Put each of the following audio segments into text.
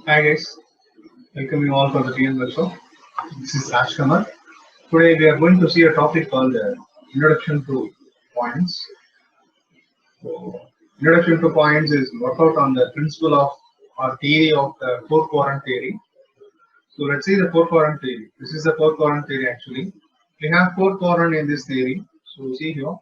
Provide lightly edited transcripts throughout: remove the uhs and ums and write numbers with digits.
Hi guys, welcome you all for the TN workshop. This is Raj Kumar. Today we are going to see a topic called Introduction to Points. So, Introduction to Points is work out on the principle of or theory of the four quadrant theory. So let's see the four quadrant theory. This is the four quadrant theory actually. We have four quadrant in this theory. So see here,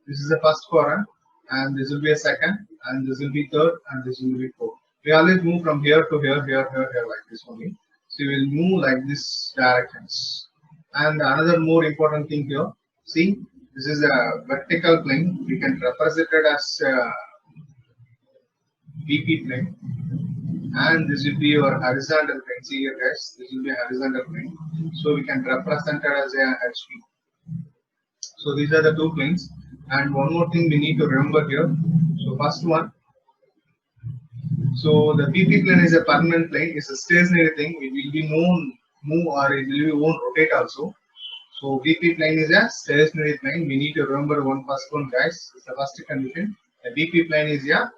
this is the first quadrant, and this will be a second, and this will be third, and this will be fourth. We always move from here to here like this only. So we will move like this directions. And another more important thing here, see, this is a vertical plane. We can represent it as a VP plane, and this will be your horizontal plane. See here, guys, this will be a horizontal plane. So we can represent it as a HP. So these are the two planes. And one more thing we need to remember here. So first one. So the VP plane is a permanent plane. It's a stationary thing. It will be move or it will be won't rotate also. So VP plane is a stationary plane. We need to remember first one, guys. It's the first condition. The VP plane is a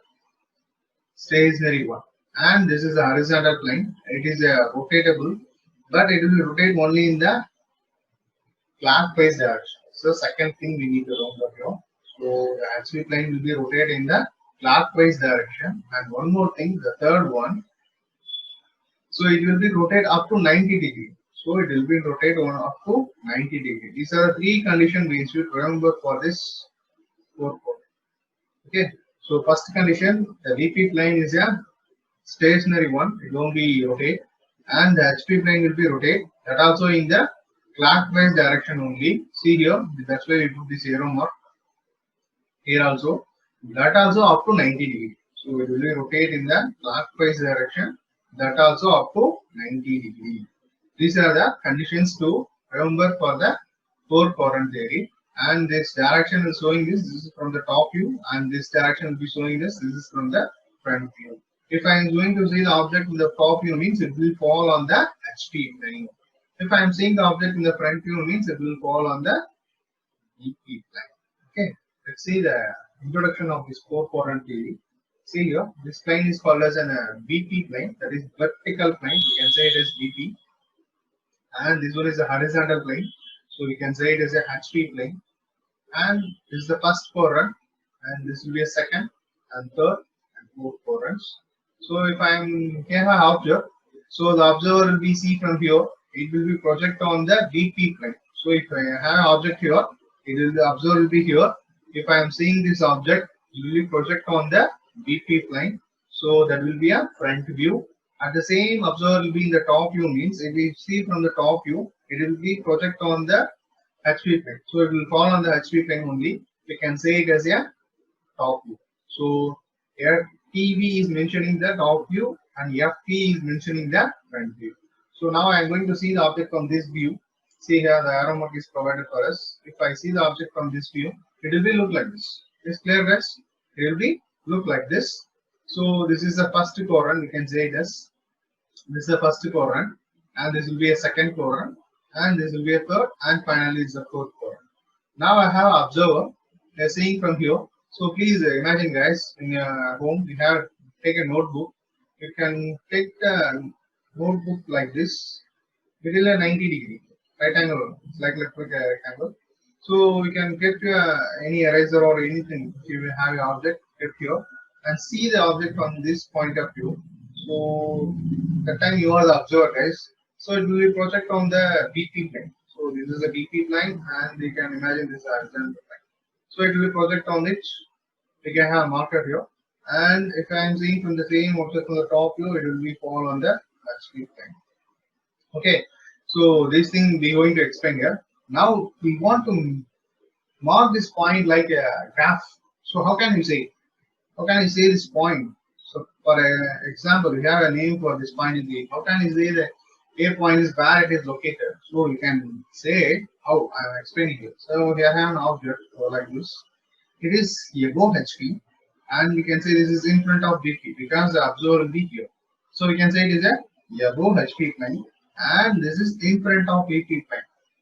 stationary one. And this is a horizontal plane. It is a rotatable, but it will rotate only in the clockwise direction. So second thing we need to remember here. So the HP plane will be rotated in the clockwise direction. And one more thing, the third one. So it will be rotate up to 90 degree. So it will be rotate on up to 90 degree. These are the three conditions we should remember for this fourth quadrant. Okay. So first condition, the VP plane is a stationary one. It won't be rotate, and the HP plane will be rotate. That also in the clockwise direction only. See here, that's why we put this arrow mark. Here also, that also up to 90 degree. So it will be rotate in the clockwise direction. That also up to 90 degree. These are the conditions to remember for the four quadrant theory. And this direction is showing this. This is from the top view, and this direction will be showing this. This is from the front view. If I am going to see the object in the top view, means it will fall on the HP plane. If I am seeing the object in the front view, means it will fall on the VP plane. Okay, let's see the introduction of this four quadrant theory. See here, this plane is called as a VP plane, that is vertical plane. We can say it as VP, and this one is a horizontal plane, so we can say it as a HP plane. And this is the first quadrant, and this will be a second and third and fourth quadrants. So if I am here I observe, so the observer will be see from here, it will be project on the VP plane. So if I have an object here, it will the observer will be here. If I am seeing this object, it will be project on the VP plane. So that will be a front view. At the same observer will be in the top view, means if we see from the top view, it will be project on the HP plane. So it will fall on the HP plane only. We can say it as a top view. So here TV is mentioning the top view and FP is mentioning the front view. So now I am going to see the object from this view. See here the arrow mark is provided for us. If I see the object from this view, it will be look like this. Is clear, guys? It will be look like this. So this is the first quadrant. We can say this. This is the first quadrant, and this will be a second quadrant, and this will be a third, and finally it's the fourth quadrant. Now I have observer. They are seeing from here. So please imagine, guys, in your home you have take a notebook. You can take the notebook like this. It is a 90 degree right angle. It's like a rectangle. So we can get any eraser or anything. If you have your object, get here and see the object from this point of view. So that time you are the observer, guys. So it will be project on the VP plane. So this is a VP plane, and you can imagine this horizontal plane. So it will be project on it. We can have a marker here. And if I am seeing from the same object from the top view, it will be fall on the HP plane. Okay. So this thing we are going to explain here. Now we want to mark this point like a graph. So how can you say? How can I say this point? So for example, we have a name for this point in the. How can you say that A point is where it is located? So you can say how I am explaining it. So here I have an object like this. It is above HP, and we can say this is in front of VP because the observer will be here. So we can say it is a above HP plane, and this is in front of VP plane.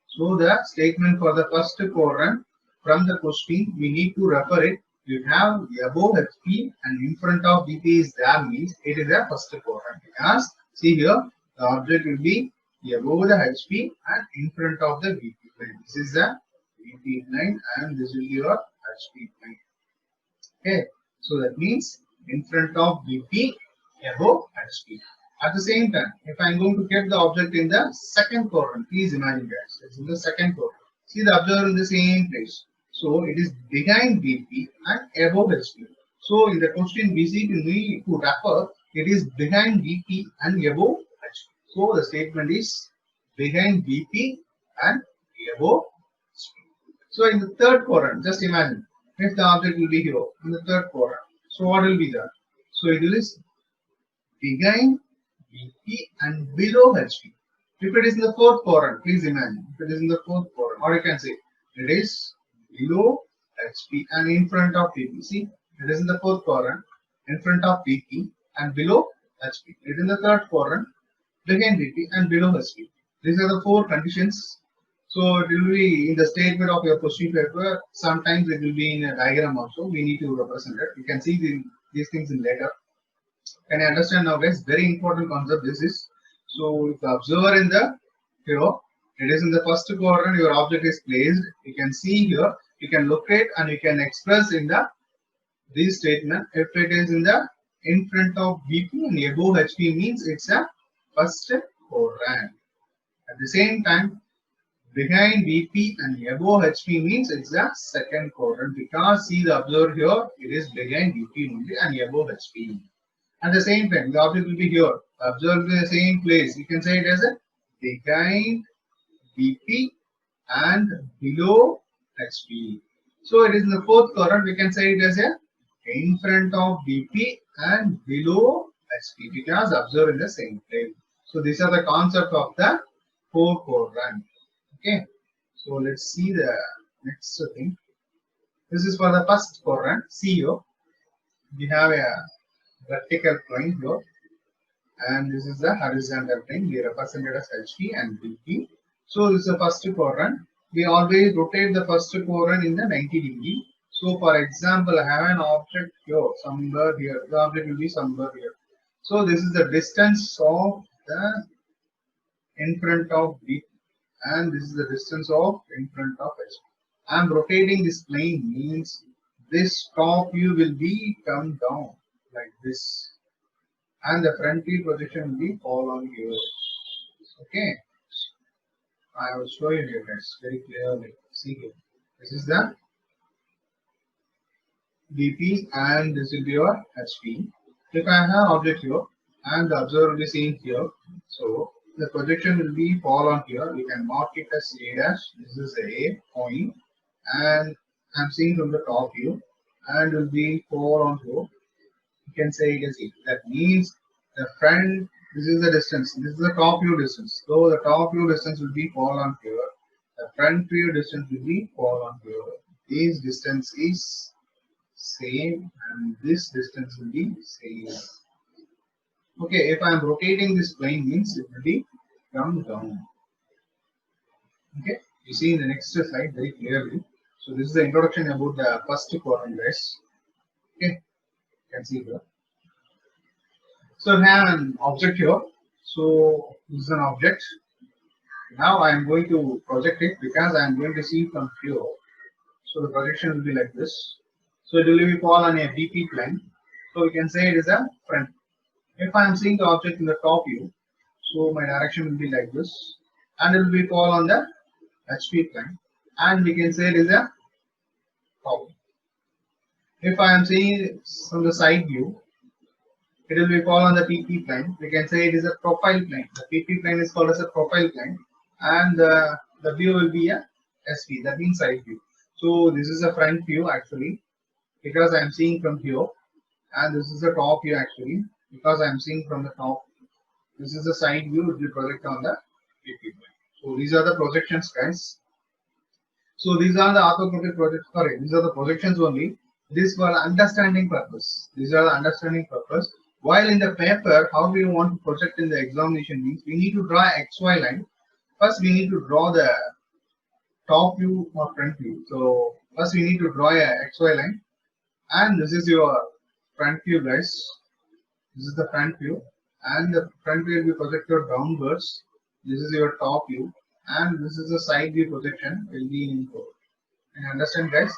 So the statement for the first quadrant from the question we need to refer it you have above HP and in front of VP is there means it is a first quadrant. Because see here, the object will be above the HP and in front of the VP plane. This is the VP plane and this will be your HP plane. Okay, so that means in front of VP, above HP. At the same time, if I am going to get the object in the second quadrant, please imagine guys, it's in the second quadrant. See the observer in the same place. So it is behind VP and above HP. So in the question we need to refer, it is behind VP and above HP. So the statement is behind VP and above HP. So in the third quadrant, just imagine if the object will be here in the third quadrant. So what will be there? So it is behind VP and below HP. If it is in the fourth quadrant, please imagine. If it is in the fourth quadrant, or you can say it is below HP and in front of VP. See, it is in the fourth quadrant, in front of VP and below HP. It is in the third quadrant, behind VP and below HP. These are the four conditions. So it will be in the statement of your question paper. Sometimes it will be in a diagram also. We need to represent it. You can see these things in later. Can you understand now, guys? Very important concept this is. So if the observer in the here, it is in the first quadrant, your object is placed. You can see here, you can locate and you can express in the this statement. If it is in front of VP and above HP means it's a first quadrant. At the same time, behind VP and above HP means it's the second quadrant, because see the observer here, it is behind VP only and above HP. At the same time, the object will be here. The observer will be in the same place. You can say it as a behind VP and below HP. So it is in the fourth quadrant. We can say it as a in front of VP and below HP, because observer in the same place. So these are the concept of the fourth quadrant. Okay. So let's see the next thing. This is for the first quadrant. See here, we have a vertical plane here, and this is the horizontal plane. We represented as HP and VP. So this is the first quadrant. We always rotate the first quadrant in the 90 degree. So for example, I have an object here, somewhere here. The object will be somewhere here. So this is the distance of the in front of VP, and this is the distance of in front of HP. I am rotating this plane means this top view will be come down like this, and the front view projection will be fall on here. Okay, I will show you here guys very clearly. See here, this is the VP and this will be your HP. If I have object here and the observer will be seen here, so the projection will be fall on here. We can mark it as A dash. This is A point, and I'm seeing from the top view, and will be fall on here. You can say it as A. That means the front, this is the distance, this is the top view distance. So the top view distance will be fall on here. The front view distance will be fall on here. This distance is same and this distance will be same. Okay, if I am rotating this plane means it will be come down. Okay, you see in the next slide very clearly. So this is the introduction about the first quadrant guys. Okay, you can see here. So we have an object here. So this is an object. Now I am going to project it because I am going to see from here. So the projection will be like this. So it will be fall on a VP plane. So we can say it is a front. If I am seeing the object in the top view, so my direction will be like this, and it will be fall on the HP plane, and we can say it is a top. If I am seeing from the side view, it will be fall on the PP plane. We can say it is a profile plane. The PP plane is called as a profile plane, and the view will be a SV, that means side view. So this is a front view actually, because I am seeing from here, and this is the top view actually, because I am seeing from the top. This is the side view which we project on the PP plane. So these are the projections guys. So these are the orthographic projections. Sorry, these are the projections only. This for understanding purpose. These are the understanding purpose. While in the paper, how we want to project in the examination means we need to draw XY line. First, we need to draw the top view or front view. So first, we need to draw a XY line. and this is your front view, guys. This is the front view, and the front view will be projected downwards. This is your top view, and this is the side view projection will be in info. And understand, guys?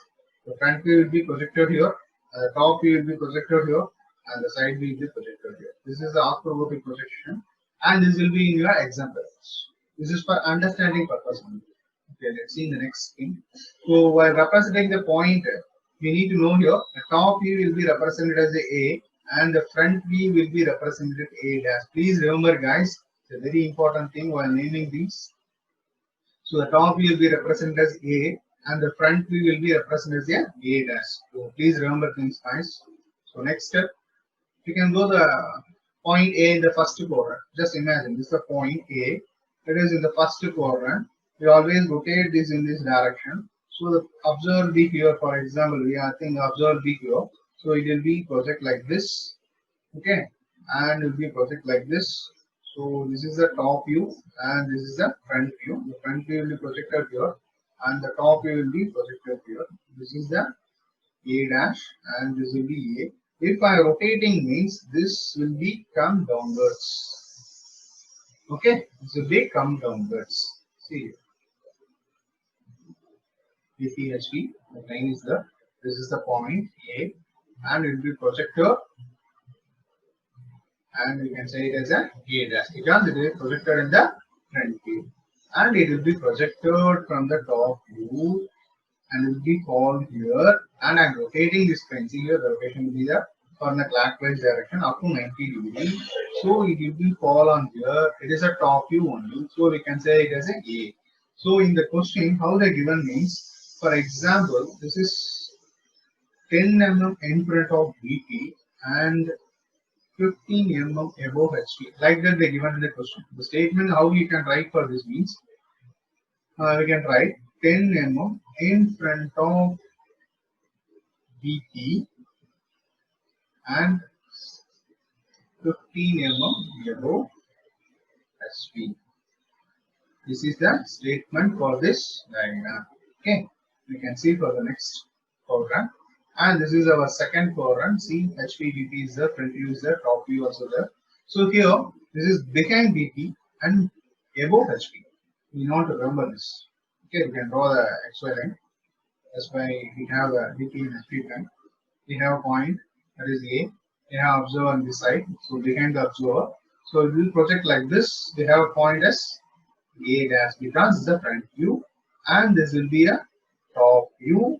The front view will be projected here, the top view will be projected here, and the side view will be projected here. This is the orthographic projection, and this will be in your examples. This is for understanding purpose only. Okay, let's see in the next thing. So while representing the point, we need to know here the top view will be represented as A, and the front view will be represented A dash. Please remember, guys, it's a very important thing while naming these. So the top view will be represented as A, and the front view will be represented as A dash. So please remember things, guys. So next step, you can go the point A in the first quadrant. Just imagine this is the point A. It is in the first quadrant. We always rotate this in this direction. So the observer B here, for example, we are thinking observer B here. So it will be project like this, okay, and it will be project like this. So this is the top view, and this is the front view. The front view will be projected here, and the top view will be projected here. This is the A dash, and this will be A. If I rotating means this will be come downwards. Okay, this will be come downwards. See, VPHP, the line is the, this is the point A, and it will be projected, and we can say it as a A dash because it is projected in the front view, and it will be projected from the top view, and it will be called here, and I'm rotating this pen. See here, the rotation will be the on the clockwise direction up to 90 degrees. So it will be fall on here. It is a top view only. So we can say it as a A. So in the question, how they given means, for example, this is 10 mm in front of BP and 15 mm above HP. Like that they given in the question. The statement how you can write for this means, we can write 10 mm in front of BP and 15 mm above HP. This is the statement for this diagram. Okay, we can see for the next quadrant, and this is our second quadrant. See, HP BP is there, front view is there, top view also there. So here, this is behind BP and above HP. We want to remember this. Okay, we can draw the XY line. That's why we have a BP and HP line. We have a point, that is A. We have observer on this side, so behind the observer. So it will project like this. We have a point as A dash because this is the front view, and this will be a top view.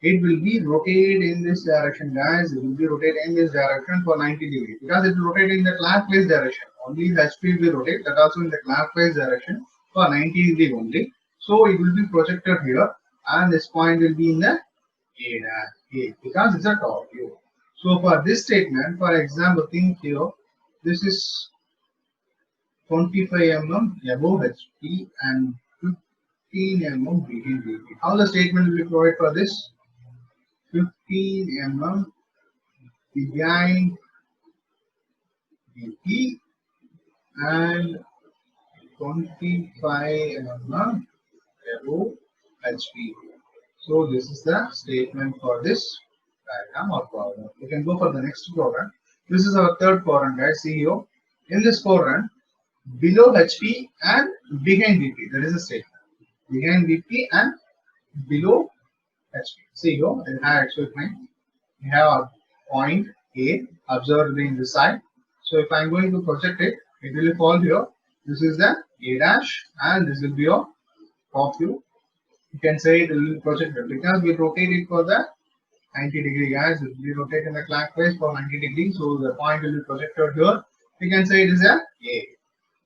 It will be rotated in this direction, guys. It will be rotated in this direction for 90 degrees because it will rotate in the clockwise direction. Only the HP will rotate, that also in the clockwise direction for 90 degrees only. So it will be projected here, and this point will be in the A dash A because it's a top view. So for this statement, for example, think here, this is 25 mm above HP and 15 mm behind BP. How the statement will be provided for this? 15 mm behind BP and 25 mm above HP. So this is the statement for this diagram or problem. We can go for the next quadrant. This is our third quadrant, guys. See here. In this quadrant, below HP and behind BP. That is the statement. Behind BP and below HP. See here, we have actual point. We have a point A observed in this side. So if I am going to project it, it will fall here. This is the A dash, and this will be your top view. You can say it will be projected because we rotate it for the 90 degree, guys. It will be rotated in the clockwise for 90 degrees. So the point will be projected here. We can say it is a A.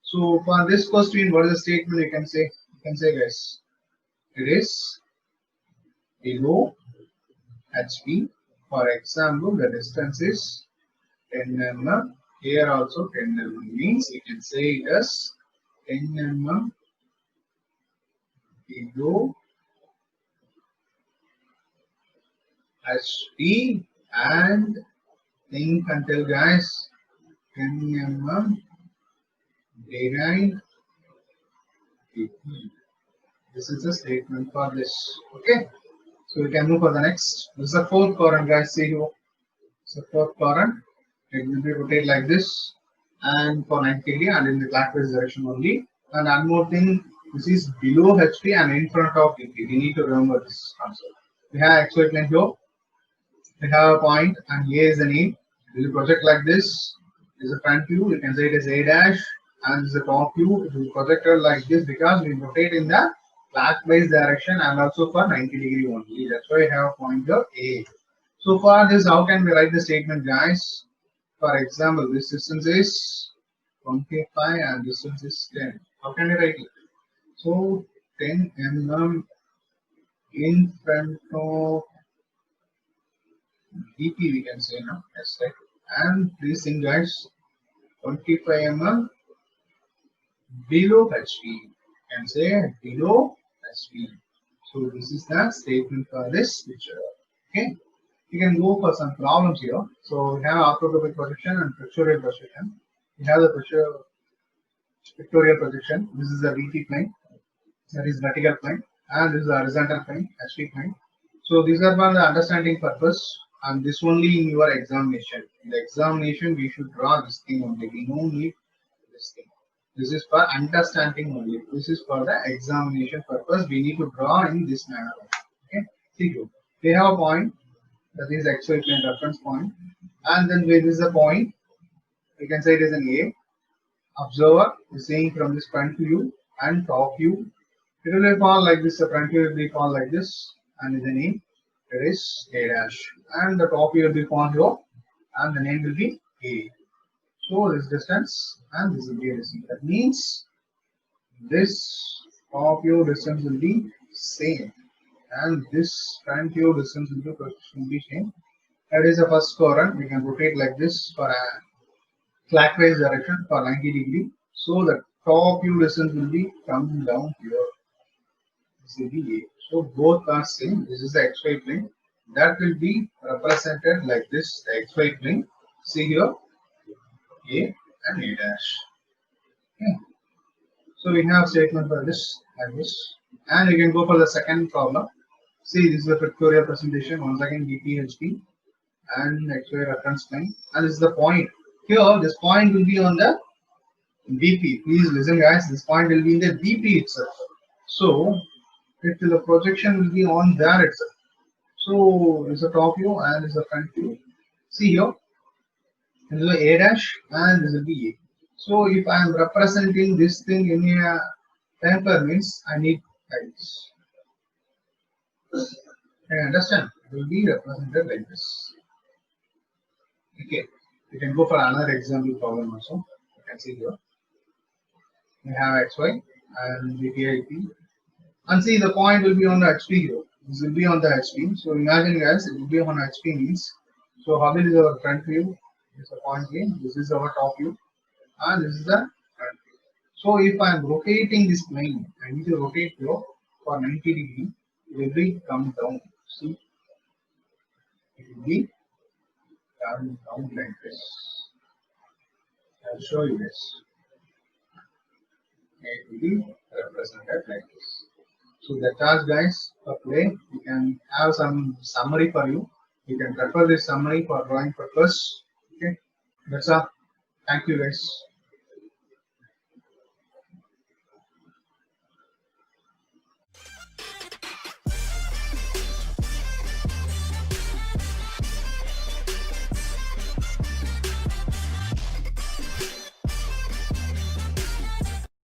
So for this question, what is the statement you can say? You can say, guys, it is below HP. For example, the distance is 10 mm. Here also 10 mm means you can say it as 10 mm below HP, and think until, guys, 10 mm behind BP. This is the statement for this. Okay. So we can move for the next. This is the fourth quadrant, guys. See here. So fourth quadrant. It will be rotate like this and for 90 degree and in the clockwise direction only. And one more thing, this is below HP and in front of DP. We need to remember this concept. We have XY plane here. We have a point and A is an E. We will project like this. This is a front view. You can say it is A dash, and this is a top view. It will be projected like this because we rotate in the clockwise direction and also for 90 degree only. That's why I have a point here A. So for this, how can we write the statement, guys? For example, this distance is 25 and distance is 10. How can we write it? So 10 mm in front of DP we can say now. Yes, right. And this thing, guys, 25 mm below HP. Can say below HP. So this is the statement for this picture. Okay. You can go for some problems here. So we have orthographic projection and pictorial projection. We have the pictorial projection. This is the VT plane, that is vertical plane, and this is the horizontal plane, HP plane. So these are for the understanding purpose, and this only in your examination. In the examination, we should draw this thing only. We don't need this thing. This is for understanding only. This is for the examination purpose. We need to draw in this manner. Okay. See here. We have a point. That is XY plane reference point, and then where is the point? We can say it is an A. Observer is saying from this front view and top view. It will be fall like this. The front view will be fall like this, and is an A. It is A dash, and the top view will be fall here, and the name will be A. So this distance and this will be a distance. That means this top view distance will be same. And this front view distance will be same. That is the first quadrant. We can rotate like this for a clockwise direction for 90 degree. So the top view distance will be coming down here. This will be A. So both are same. This is the XY plane. That will be represented like this. The XY plane. See here, A and A dash. Okay. So we have statement for this like this. And you can go for the second problem. See, this is the pictorial presentation. Once again, DP, and XY reference plane. And this is the point. Here, this point will be on the BP. Please listen, guys. This point will be in the BP itself. So, the projection will be on there itself. So, this is the top view and this is the front view. See here, this is the A dash and this will be A. So, if I am representing this thing in a temper means I need lines. Can you understand? It will be represented like this. Okay, you can go for another example problem also. You can see here. We have XY and VPIP. And see, the point will be on the HP here. This will be on the HP. So imagine, guys, it will be on HP means. So how is our front view? This is the point A. This is our top view, and this is the front view. So if I am rotating this plane, I need to rotate here for 90 degree. It will be come down. See, it will be down like this. I'll show you this. It will be represented like this. So that's all, guys, for today. We can have some summary for you. You can refer this summary for drawing purpose. Okay, that's all. Thank you, guys.